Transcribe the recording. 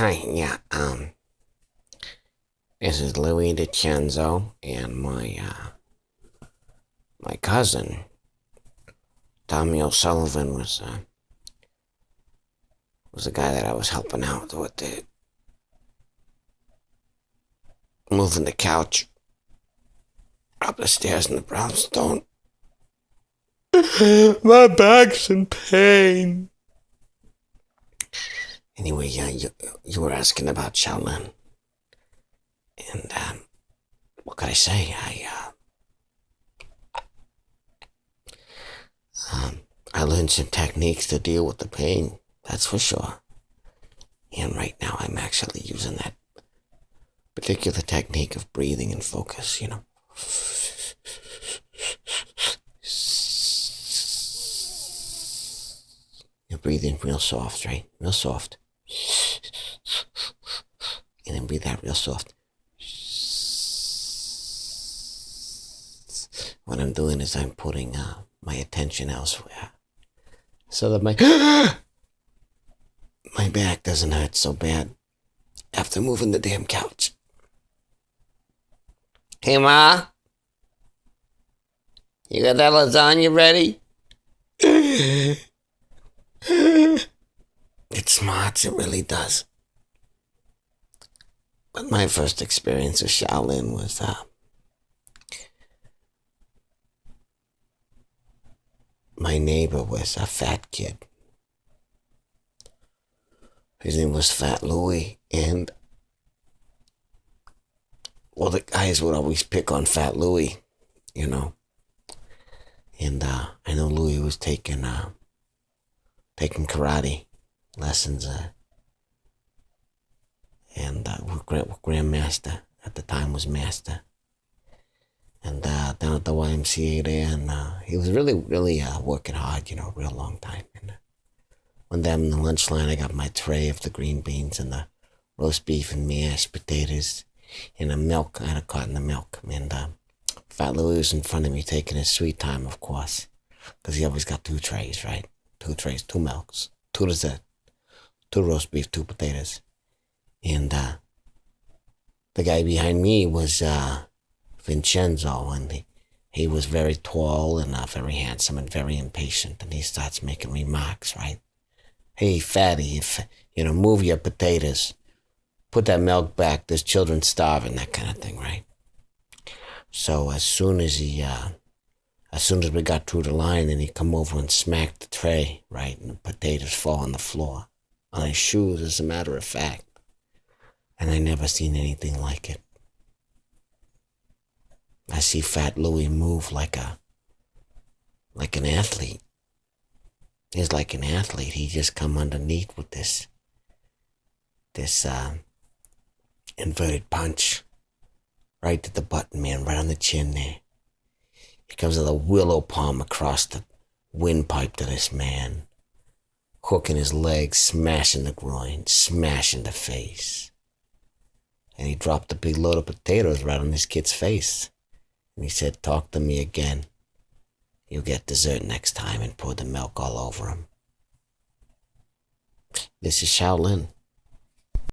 Hi, yeah, this is Louis DiCenzo, and my cousin, Tommy O'Sullivan, was the guy that I was helping out with the moving the couch up the stairs in the brownstone. My back's in pain. Anyway, yeah, you were asking about Shaolin, and what can I say? I learned some techniques to deal with the pain. That's for sure. And right now, I'm actually using that particular technique of breathing and focus. You're breathing real soft, right? Real soft. And then breathe out real soft. What I'm doing is I'm putting my attention elsewhere so that my back doesn't hurt so bad after moving the damn couch. Hey, Ma, you got that lasagna ready? It smarts, it really does. But my first experience with Shaolin was my neighbor was a fat kid. His name was Fat Louie, and well, the guys would always pick on Fat Louie, you know. And I know Louie was taking karate lessons, and Grandmaster at the time was Master, and down at the YMCA there, and he was really working hard, a real long time. And one day in the lunch line, I got my tray of the green beans and the roast beef and mashed potatoes and the milk. I had a carton of milk, and Fat Louie was in front of me taking his sweet time, of course, because he always got 2 trays, right? 2 trays, 2 milks, 2 dessert, 2 roast beef, 2 potatoes. And the guy behind me was Vincenzo, and he was very tall and very handsome and very impatient, and he starts making remarks, right? Hey, fatty, if, move your potatoes, put that milk back, there's children starving, that kind of thing, right? So as soon as we got through the line, then he come over and smacked the tray, right? And the potatoes fall on the floor, on his shoes, as a matter of fact. And I never seen anything like it. I see Fat Louie move like an athlete. He's like an athlete. He just come underneath with this inverted punch right to the button, man, right on the chin there. He comes with a willow palm across the windpipe to this man, hooking his legs, smashing the groin, smashing the face. And he dropped a big load of potatoes right on this kid's face. And he said, talk to me again. You'll get dessert next time, and pour the milk all over him. This is Shaolin.